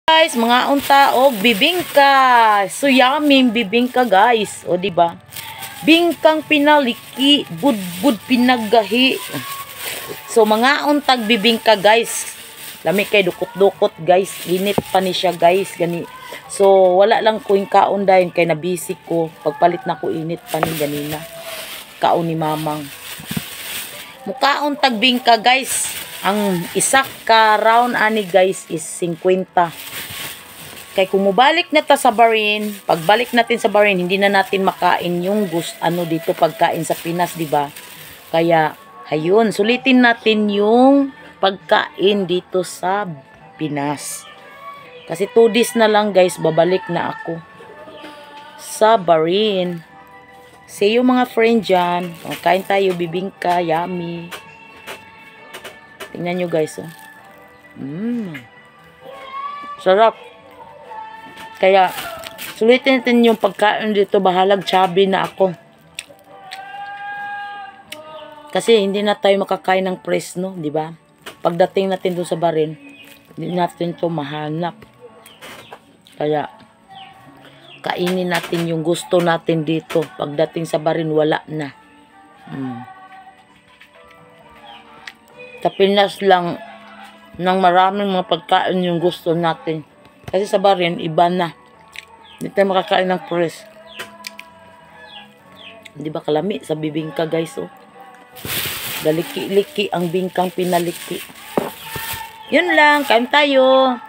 Guys, mga unta og bibingka. So yummy bibingka guys. O di ba? Bingkang pinaliki, budbud pinaggahi. So mga untag bibingka guys. Lami kay dukot-dukot guys. Init pa ni siya guys. Gani. So wala lang ko yung kaon dahil kay nabisi ko. Pagpalit na ko init pa ni ganina. Kaon ni mamang. Mukaon tag bingka guys. Ang isa ka round ani guys is 50. Kay kung mubalik na ta sa Bahrain, pagbalik natin sa Bahrain, hindi na natin makain yung dito pagkain sa Pinas, di ba? Kaya ayun, sulitin natin yung pagkain dito sa Pinas. Kasi 2 days na lang guys, babalik na ako sa Bahrain. See you mga friend dyan. Kain tayo, bibingka, yummy. Tingnan nyo guys, oh. Sarap. Kaya, sulitin natin yung pagkain dito. Bahalag chubby na ako. Kasi hindi na tayo makakain ng presno, di ba? Pagdating natin doon sa Bahrain, hindi natin to mahanap. Kaya, kainin natin yung gusto natin dito. Pagdating sa Bahrain, wala na. Sa Pinas lang ng maraming mga pagkain yung gusto natin. Kasi sa Bahrain, iba na. Hindi tayo makakain ng press. Hindi ba kalami sa bibingka guys, oh. Daliki-liki ang bingkang pinaliki. Yun lang, kain tayo.